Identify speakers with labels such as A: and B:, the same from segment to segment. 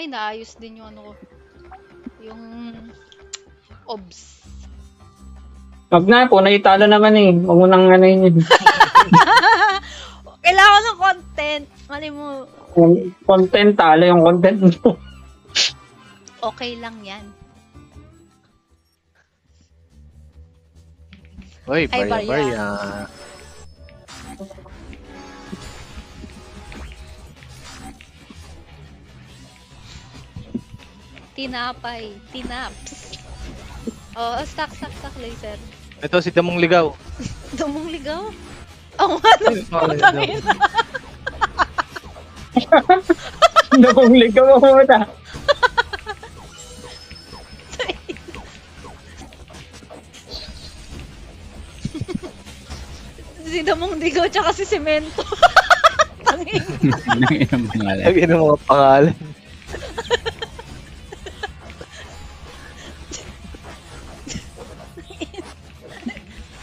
A: Ay, naayos din yung ano ko. Yung obs.
B: Wag na po, naitalo naman eh. Huwag mo nang ano yun.
A: Kailangan ng content. Mali mo,
B: Yung content, talo yung content mo.
A: okay lang yan.
C: Uy,
A: Ay,
C: barya-barya.
A: Tinapay. Tinaps. Oh, stack, laser.
C: Ito si Damong Ligaw.
A: Dumong ligaw? Ang ano? Tangin na.
B: Nakong ligaw mo na.
A: Si Dumong ligaw tsaka si Semento. Tangin.
D: Ang pangalan.
C: Lagi ng mga pangalan.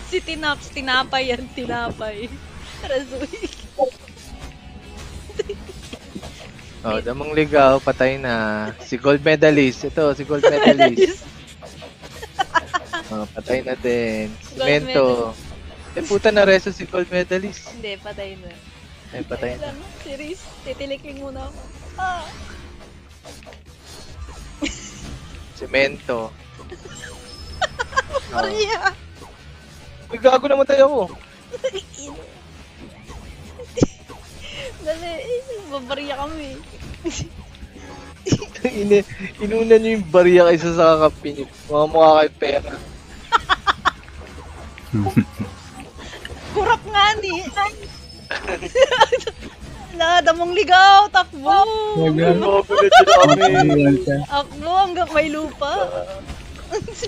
A: Si Tinaps, tinapay yan, tinapay. Razoy.
C: Oh, Damong Ligaw, patay na. Si gold medalist. Ito, si gold medalist. Oh, patay na din. Cemento. Eh, puta na reso si gold medalist.
A: Hindi, patay na.
C: Ay, patay na.
A: Lang, si Riz, titilikling muna ako. Ah.
C: Cemento. Oh.
A: Maria!
C: Uy, gago namatay ako.
A: Dali, babariya kami.
C: Inuna niyo yung barya kaysa sa kakampi niyo. Mga mukha kayo pera.
A: Kurap nga ni. Wala, Damong ligaw, takbo!
C: Gago na sila kami.
A: Akbo hanggang may lupa.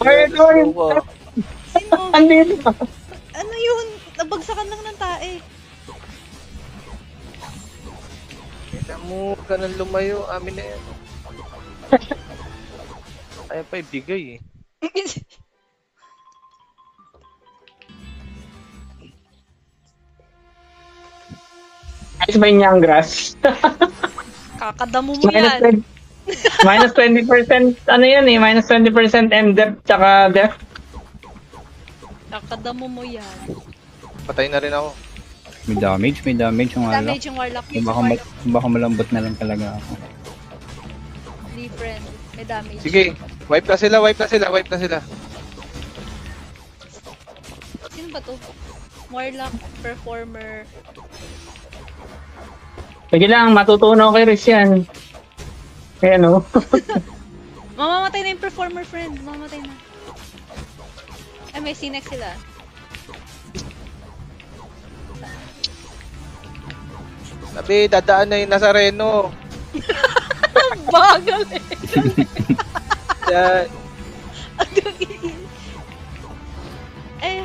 B: Ay, ito yun.
A: Sino?
B: Andito pa.
A: Ano yun? Nabagsakan lang ng tae.
C: Kaya mo ka nang lumayo. Amin na yan. Kaya pa ibigay eh.
B: Ayos ba yung young grass?
A: Kakadamo mo yan.
B: Minus 20%, ano yan eh, minus 20% M-depth tsaka depth.
A: Kakadamo mo yan.
C: Patay na rin ako.
D: May damage yung ala.
A: Damage yung warlock.
D: Baka malambot na lang talaga ako.
A: Different. May damage.
C: Sige, wipe na sila.
A: Sino ba to? Warlock, performer.
B: Sige lang, matutunaw kay Riz yan. Kaya ano?
A: Mamamatay na yung performer, friend. Mamamatay na. Ay, may sinex sila.
C: Sabi, dadaan na yung Nazareno.
A: Bagal eh.
C: Yan.
A: Eh.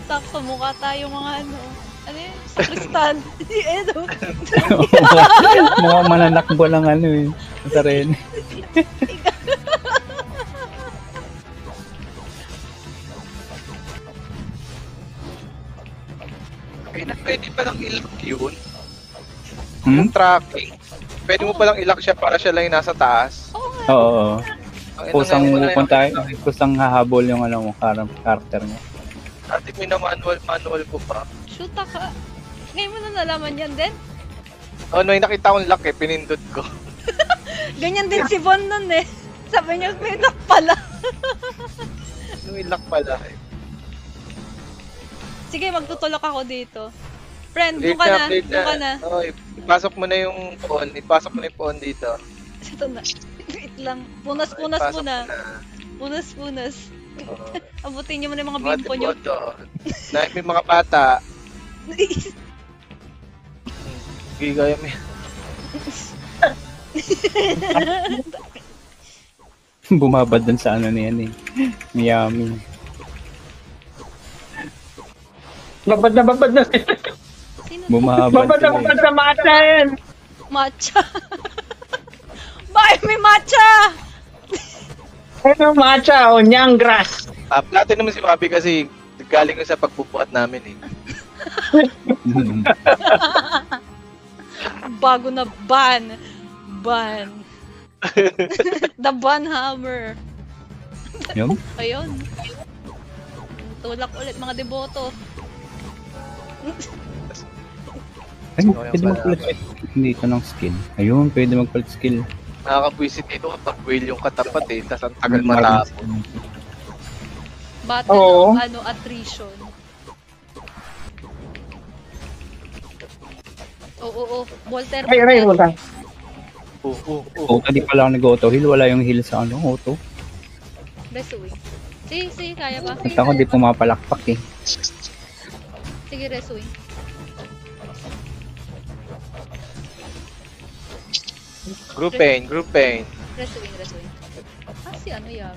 A: Sakto, mukha tayo mga ano. Ano yun? Sa kristal. Edo.
D: Mukhang mananakbo lang ano eh. Sa rin.
C: Pwede palang ilock yun.
D: Hmm?
C: Yung tracking. Pwede mo palang ilock siya para siya lang yung nasa taas.
A: Oo nga.
D: Oo.
C: Ang
D: Kusang
C: ina nga,
D: pupunta, kusang hahabol yung ano mo, character mo.
C: Dati may na manual ko pa.
A: Shoot ka. Ngayon mo na nalaman yan din?
C: Oh, may nakita akong lock eh, pinindot ko.
A: Ganyan din si Von nun eh. Sabi niya, may lock pala.
C: May lock pala eh.
A: Sige, magtutulak ako dito. Friend,
C: Plate
A: doon ka na.
C: plate
A: Doon ka na.
C: Oh, ipasok mo na yung phone. Ipasok mo na yung phone dito.
A: Ito na. Wait lang. Punas
C: Ipasok
A: muna.
C: mo na.
A: Punas.
C: Oh.
A: Abutin niyo muna yung mga
C: Mga
A: bimpo niyo.
C: deboto. Na may mga bata. Gigaya mo yan.
D: Bumabad dun sa ano na yan eh. Miami.
B: Babad na.
A: Sino?
D: Bumabad
B: Babad
D: sila eh.
B: sa matcha yan.
A: Matcha. Bakit may matcha?
B: Ano matcha o young grass?
C: Plato naman si Bobby kasi galing sa pagbubuhat namin eh.
A: Bago na ban. Ban. The ban hammer.
D: Yun.
A: Ayun. Tulak ulit mga deboto.
D: Ay, pwede magpalit dito ng skill. Ayun, pwede magpalit skill.
C: Nakakabwisit dito kapag whale yung katapat eh, tas ang tagal matapos.
A: Battle
B: Oo.
A: of attrition. Oo. Volter.
B: Ay, wala.
C: Oo.
D: Auto, di pala ako nag-auto heal. Wala yung heal sa auto.
A: Reswing. Sige, kaya ba?
D: At ako di pumapalakpak eh.
A: Sige, reswing.
C: Group pain.
A: Reswing. Si ano yan?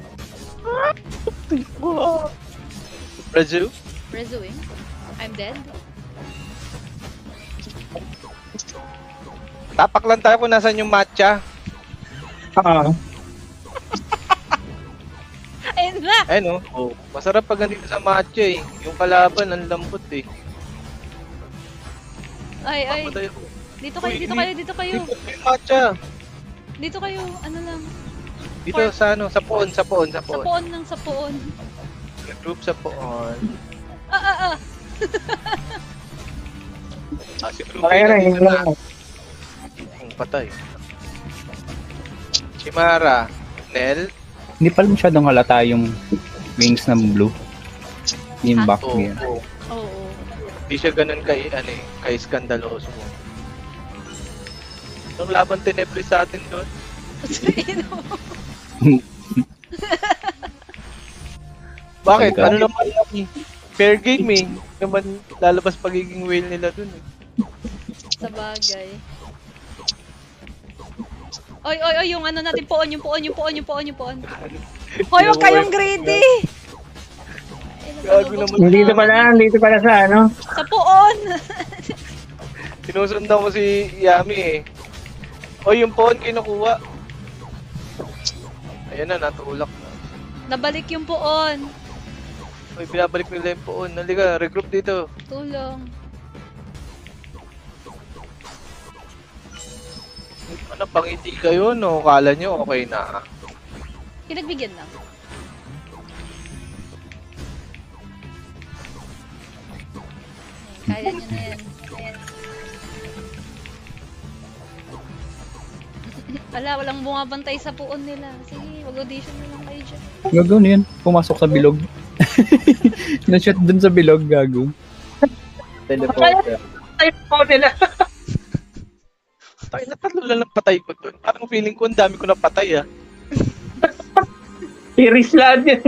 C: Brazil?
A: Reswing? I'm dead?
C: Tapak lang tayo kung nasan yung matcha.
A: Ayun na!
C: Ayun oh. Masarap pag nandito sa matcha eh. Yung kalaban, ang lambot eh.
A: Ay.
C: Pamatay ako.
A: Dito kayo.
C: Dito yung matcha.
A: Dito kayo, ano lang.
C: Dito sa ano, sa poon.
A: Sa poon.
C: Group sa poon. Si group
B: Okay na,
C: nandito
B: yun lang.
C: Patay. Chimara. Nel.
D: Hindi pala masyadong halata yung wings ng blue. Yung back
C: Oo.
D: niya.
A: Oo.
C: Hindi siya ganun kay skandaloso. Yung laban tinebris sa atin doon. Bakit?
D: Talaga?
C: Ano naman yung fair game eh. Naman lalabas pagiging whale nila dun eh.
A: Sa bagay. Oy, yung ano natin, poon. Hoy, wag kayong greedy!
C: Gago naman.
B: Dito pala sa ano.
A: Sa poon!
C: Sinusundan ko si Yami eh. O yung pawn kinukuha. Ayan na, natulak na.
A: Nabalik yung poon.
C: Uy, binabalik nila yung pawn. Halika, regroup dito.
A: Tulong.
C: Ano, pangiti kayo no? Kala nyo okay na.
A: Pinagbigyan lang. Kaya nyo na yan. Walang bumabantay sa puon nila. Sige, mag-audition na lang kayo dyan.
D: Gago na yun. Pumasok sa bilog. Na-shot dun sa bilog, gago.
C: Teleporter.
B: Ay, po nila.
C: Tayo na tatlo lang patay ko dun. Parang feeling ko ang dami ko na patay ah.
B: Iris lahat yan.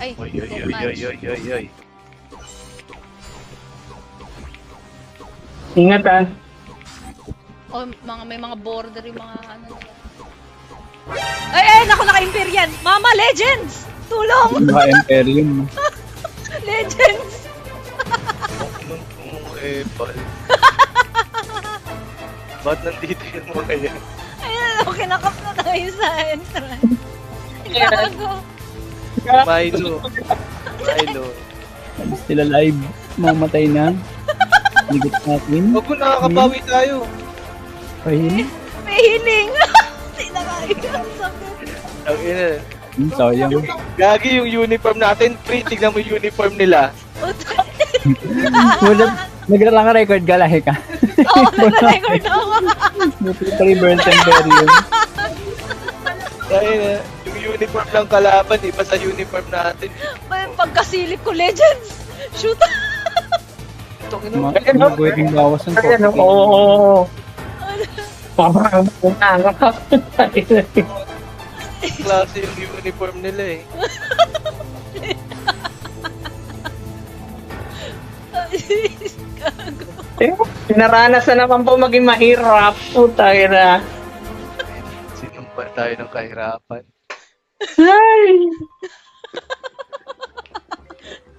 A: Ay,
C: Oy.
A: deathmatch.
B: Ingat ah.
A: O, may mga border yung mga ano nila. Ay, naku, naka-Imperial! Mama, Legends! Tulong!
D: Mga Imperium.
A: Legends!
C: Pal. Ba't nandito yung mga yan?
A: Ayun, kinakap na tayo sa entrance. Gago.
C: Milo.
D: Still alive. Mamatay na. Ligot natin.
C: Huwag mo nakakabawi tayo.
D: Pahili.
A: May healing! Sinakain ang sakit.
C: Ang ina.
D: Sayang.
C: Gagi yung uniform natin. Pre, tignan mo yung uniform nila.
D: Nagra ka record ka, lahi ka.
A: Oo, nag-record ako.
D: Buti pa rin Burnt Imperium.
C: Dahil yung uniform lang kalaban, iba sa uniform natin.
A: May pagkasilip ko, Legends! Shoot!
C: Itong ino.
D: Mga pwedeng bawasan ko.
B: Ayan, oo. Parang nangangapak.
C: Klase yung uniform nila eh.
B: Pinaranas na naman po maging mahirap. Puta na.
C: Sinumpa tayo ng kahirapan.
B: Ay!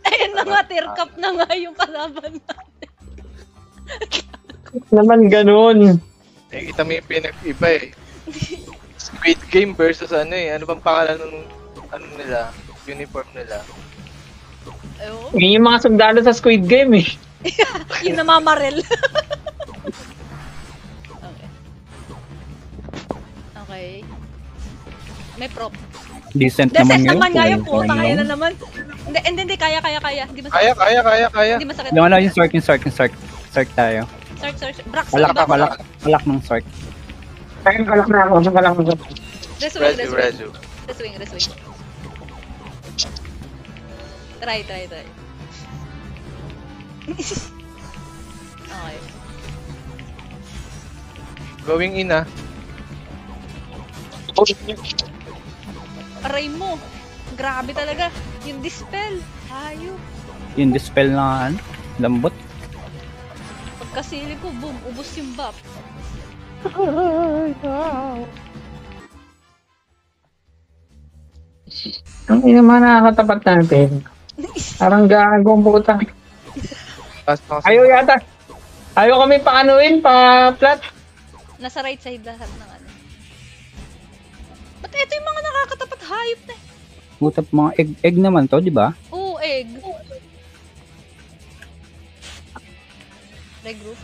A: Ayun na nga, tearcap na nga yung kalaban natin.
B: Naman ganun.
C: Eh, kita mo yung pinag-iba eh. Squid Game versus ano eh. Ano bang pangalan ng ano nila? Uniform nila.
A: Ewan.
B: Yun yung mga sundalo sa Squid Game eh.
A: Yung namamarel. Okay. Okay. May prop.
D: Decent
A: Decent
D: naman
A: naman nga
D: ngayon.
A: yung puta, kaya na naman. Hindi, kaya. Hindi masakit.
C: Kaya.
A: Hindi masakit.
D: Yung ano, yung Sark tayo.
A: Search. Brax,
D: Palak ng Sark.
B: Ayun, kalak na ako. Kalak na ako.
C: Resu.
A: Reswing. Try. Okay.
C: Going in ah.
A: Aray mo. Grabe talaga. Yung dispel. Ayop.
D: Yung dispel na ano, lambot.
A: Pagkasili ko, boom, ubos yung buff.
B: Ang ina mga nakakatapat natin. Parang gagawang puta. Ayaw yata. Ayaw kami paanuin, pa-flat.
A: Nasa right side lahat ng ano. Ba't ito yung mga nakakatapat hayop na eh?
D: Putap mga egg naman to, di ba?
A: Oo, egg. Regroup.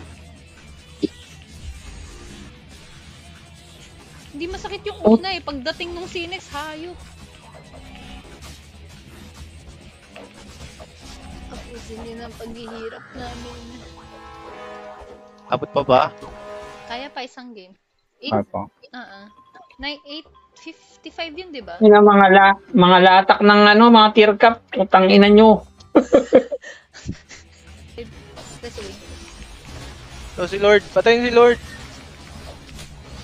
A: Hindi masakit yung una eh. Pagdating nung Sinex, hayop. Tapusin din ang paghihirap namin.
C: Abot pa ba?
A: Kaya pa isang game.
D: Parang.
A: 8:55 yun, di ba?
B: Yun ang mga latak ng ano, mga tear cup. Utang ina nyo.
A: Let's win.
C: So si Lord, patayin si Lord.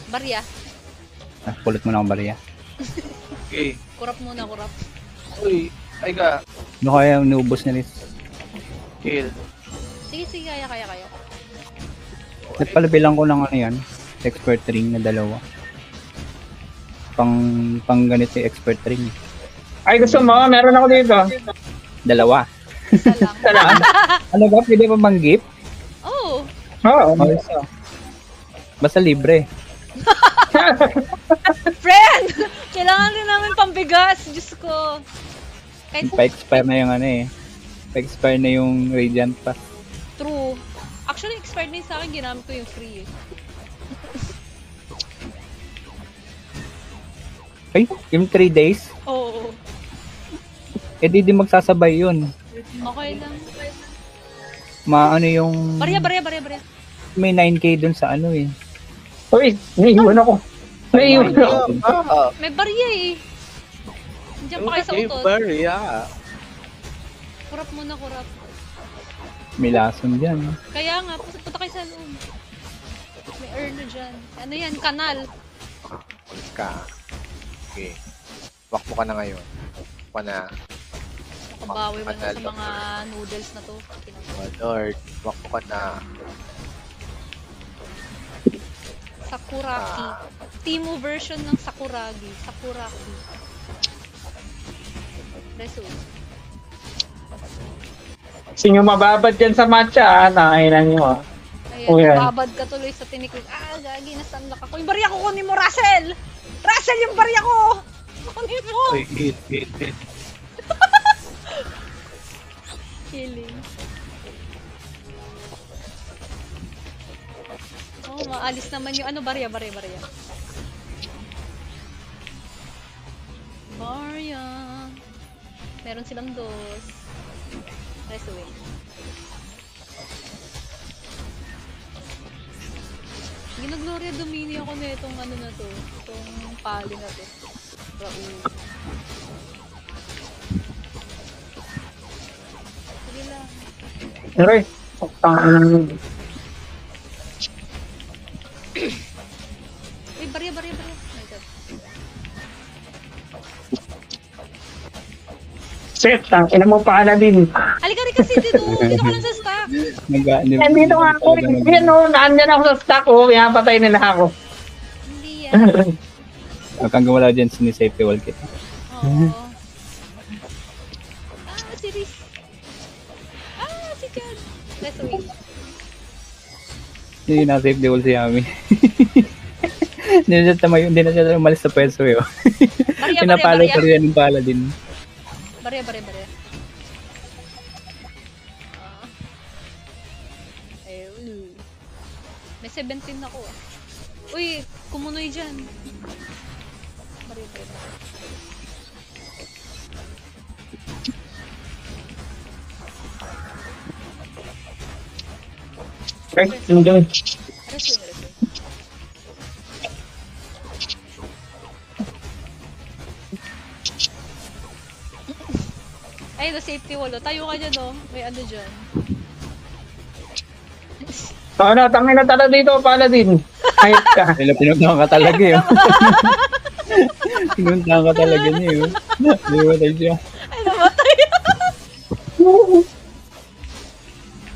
A: Barya.
D: Pulot mo na akong bariya.
C: Okay.
A: Kurap muna, kurap.
C: Uy, ay ka.
D: Ano kaya niubos na rin?
C: Kill.
A: Sige, kaya.
D: Nagpalabilang ko ng ano yan, expert ring na dalawa. Pang ganito yung expert ring.
B: Ay, gusto mo? Meron ako dito.
D: Dalawa.
A: Isa lang.
D: Ano ba? Pwede pa bang gift?
A: Oh!
B: Oo.
D: Isa. Basta libre.
A: Friend! Kailangan rin namin pambigas. Diyos ko. Kahit
D: Pa-expire na yung ano eh. Pa-expire na yung Radiant Pass.
A: true. Actually, expired na yun sa akin. Ginamit ko yung free eh.
D: Ay, yung 3 days?
A: Oo.
D: Eh di magsasabay yun.
A: Okay lang.
D: Maano yung...
A: Barya.
D: May 9k dun sa ano eh.
B: Uy, naiiwan ako. Naiiwan ako.
A: May barya eh. Nandiyan pa kayo sa utot.
C: Barya.
A: Kurap muna, kurap.
D: May lason dyan.
A: Kaya nga, punta kayo sa loob. May earn na dyan. Ano yan? Kanal.
C: Ka. Okay. Wakpo ka na ngayon. Wakpo na.
A: Nakabawi mo na sa mga noodles na to.
C: Oh Lord, wakpo ka na.
A: Sakuragi. Timo version ng Sakuragi. Sakuragi. Resu.
B: Sino mababad dyan sa matcha, nakainan nyo ah.
A: Ayan,
B: Oh, yan.
A: babad ka tuloy sa tinik. Gagi, nastanlock ako. Yung barya ko, kunin mo, Russell! Russell, yung barya ko! Kunin mo!
C: Uy, hit.
A: Killing. Oh, maalis naman yung ano, barya. Barya. Meron silang dos. Reswing. Ginagloria Domini ako na itong ano na to. Itong pali na to. Raul. Sige lang.
B: Aray, utang.
A: Uy, barya. Oh my God.
B: Set, ina mo pa na din.
A: Halika kasi dito. Dito ka lang sa stack.
B: Nandito nga ako. Yan o, naandyan ako sa stock o. Pinapatay nila ako.
A: Hindi yan.
D: Huwag kang gumalaw dyan, sinisafety wall kita.
A: Oo. Si Riz. Si Chad. Let's win.
D: Hindi na safety wall si Yami. Hindi na siya umalis sa pwesto yun.
A: Barya,
D: Pinapalo
A: barya,
D: pa
A: barya.
D: rin yung paladin.
A: Barya. May 17 ako ah. Uy, kumunoy dyan. Barya.
B: Okay, hindi.
A: Resume. Ay, the safety wall. Oh. Tayo ka dyan, oh. May ano dyan.
B: Tangin na tala dito, paladin. Ayot ka.
D: Pinuntahan ka talaga yun. Pinuntahan ka talaga niya yun. Liwatay siya.
A: Ay, namatay.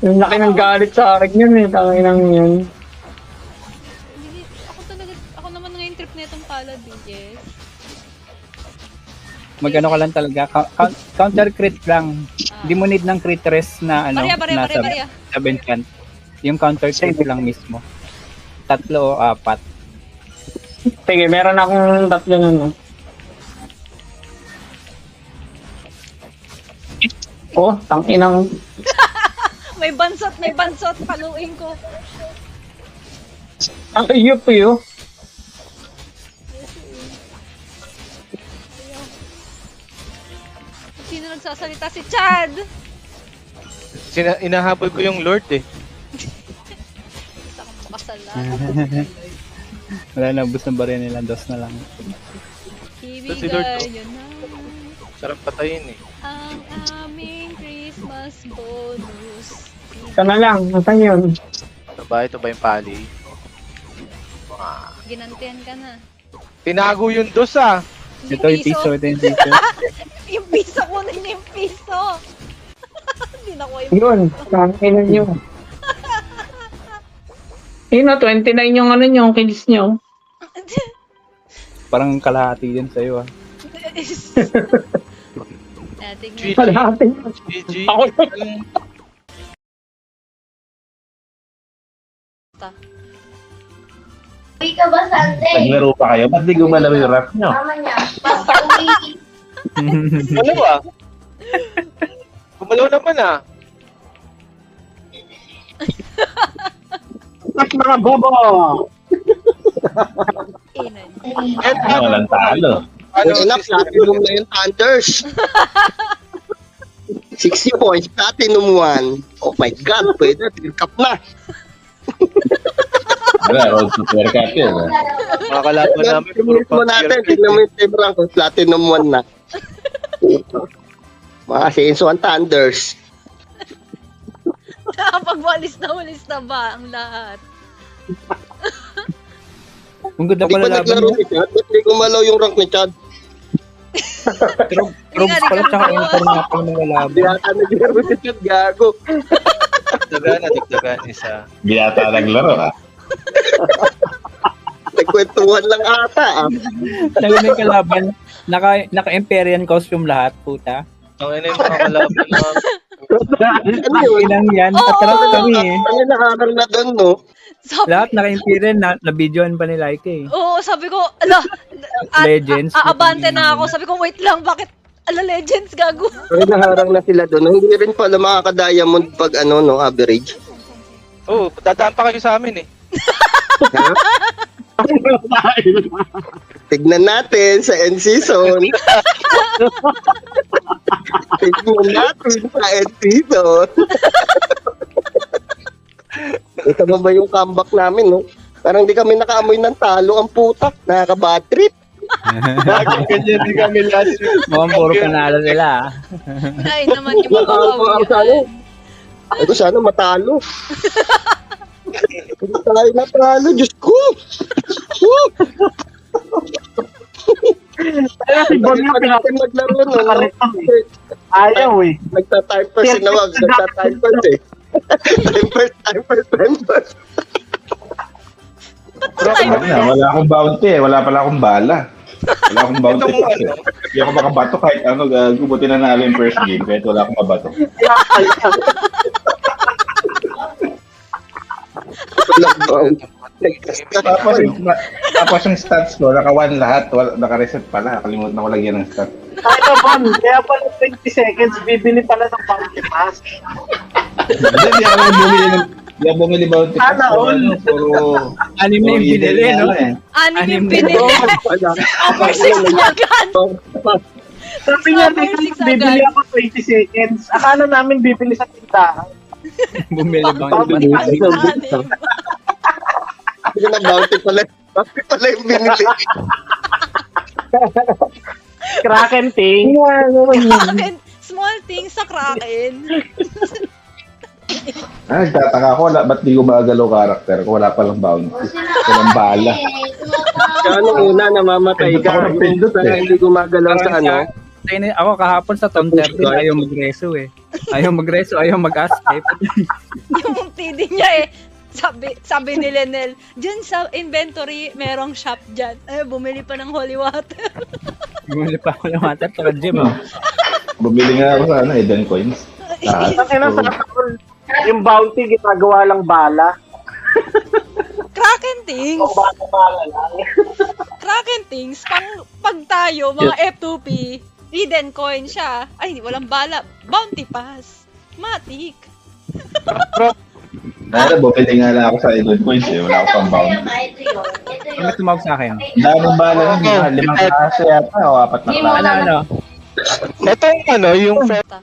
B: Yung laki ng galit sa akin yun eh. Tangin ng yun.
A: Hindi, ako naman ngayon trip na itong paladin, yes.
D: Magano ka lang talaga. Counter crit lang. Hindi mo need ng crit rest na ano.
A: Barya.
D: Sa enchant. Yung counter crit lang mismo. 3 o 4.
B: Sige, meron akong 3 nun. Oh, tanginang.
A: May bansot. Paluin ko.
B: Ang iyop yun.
A: Sino nagsasalita? Si Chad!
C: Inahabol ko yung Lord eh.
A: Isa kang makasala.
D: Wala na, ubus ng barya nila. 2 na lang.
C: Si Lord, oh.
A: Ibigay yun na
C: Sarap patayin eh.
A: ang aming Christmas bonus.
B: Ito na lang, nasan yun?
C: Ito ba yung pali?
A: Ginantihan ka na.
C: Tinago yung dos ah.
D: Ito yung piso.
A: Yung piso, kunin niya yung piso. Hindi na ko yung
B: Yun, tanginan nyo. Yun na, 29 yung ano nyo, kills nyo.
D: Parang kalahati din sa'yo ah.
A: Tingnan.
B: Kalahati.
C: GG.
B: Ako
E: Uwi ka ba, Sunday?
F: Naglaro pa kayo? Ba't di gumalaw yung rap nyo?
E: Tama niya. Basta uwi.
C: Ano ah? Gumalaw naman ah.
F: Mas mga bobo!
A: Inan.
F: Walang talo.
C: Ano,
G: Enough, platinum na yung Thunders. 60 points, platinum 1. Oh my God, pwede, tinkap na.
F: Wala, road to fair cut yun.
C: mga kalaban namin, puro
G: Tingnan mo natin,
C: pang
G: tignan mo yung team rank, platinum 1 na. Mga senso ang Thunders.
A: Nakapag-walis na ba ang lahat?
D: Ang ganda
G: Hindi
D: pala
G: pa
D: laban
G: naglaro
D: niya.
G: ni Chad, ba't di gumalaw yung rank ni Chad?
D: Robs pala tsaka enter na pala ng
G: Hindi
D: laban.
G: yata naglaro si Chad, gago.
C: Dagdagan isa.
F: Di yata naglaro ha.
G: Nagkwentuhan lang ata.
D: Talaga yung kalaban. Naka-Empyrean costume lahat, puta.
C: Ang ina yung mga kalaban namin.
G: Ano yun?
D: Ilang yan, patras kami eh.
G: Ano naharang na doon, no?
A: Sabi,
D: Lahat naka-Empyrean, na-videoan pa nila Ike eh.
A: oo, sabi ko, ala,
D: Legends.
A: aabante na ako. Sabi ko, wait lang, bakit? Ala, Legends, gago.
G: Pero naharang na sila doon. Hindi rin pala makaka-diamond pag ano, no, average.
C: Oo, dadaan pa kayo sa amin eh.
G: Tignan natin sa end season. Tignan natin sa end season. Ito mo ba yung comeback namin, no? Parang di kami nakaamoy ng talo ang putak. Nakaka-bad trip.
C: Bakit ganyan di kami last week?
D: Mukhang puro panalo nila ah.
A: Ay, naman yung mga
G: Ako
A: kawiyan.
G: Ito sana matalo. Hindi tayo natalo, Diyos ko.
B: Kaya si Bon yung
G: natin maglaro, no?
B: ayaw eh.
G: Nagta-time first, sinawag. Nagta-time first eh. Time first.
F: Wala akong bounty eh. Wala pala akong bala. Wala akong bounty.
C: Itong ano?
F: Hindi ako makabato kahit ano. Gago, buti na nalo yung first game. Kahit wala akong mabato.
G: Walang bounty.
F: Tapos yung stats ko, naka 1 lahat, naka-reset pala. Nakalimutan ko lagyan ng stats.
H: Ano ba? Kaya pala 20 seconds, bibili pala ng bounty pass.
F: Hindi ako bumili bounty pass.
H: Sana all.
F: Puro...
D: Anim na yung binili, no?
A: Anim yung
D: Anim
A: pinili. Over 6 na agad.
H: Sabi niya,
A: Over 6
H: bibili
A: agad.
H: ako 20 seconds. Akala namin bibili sa tindahan.
D: Bumili bang
A: Anim.
G: Hindi na bounty pala. Bounty pala yung binili.
H: Kraken thing.
A: Kraken. Small things sa Kraken.
F: Nagtataka ko, ba't di ko magalaw karakter ko? Wala palang bounty. Walang bala.
G: Kaya nung una, namamatay ka.
F: Pindot
G: Kaya hindi gumagalaw sa ano.
D: Ako kahapon sa Tom 13, ayaw mag-reso eh. Ayaw mag-reso, ayaw mag-escape.
A: Yung TD niya eh. Sabi ni Lenel, dyan sa inventory, merong shop dyan. Bumili pa ng holy water.
D: Bumili pa ako ng water sa gym, oh.
F: Bumili nga ako sa Eden Coins. Lahat.
H: Ang ina sa akin, yung bounty ginagawa lang bala.
A: Kraken things.
H: O bala lang.
A: Kraken things. Pag tayo, mga F2P, Eden coin siya. Ay, walang bala. Bounty pass. Matik.
F: Dahil bumili nga lang ako sa Eden Coins eh. Wala ako pang bounty.
E: Ito yun.
D: Ano tumawag sa akin?
F: Daming bala yun. 5 klase yata o 4 na klase.
D: Ano?
C: Ito yung yung
A: Ta.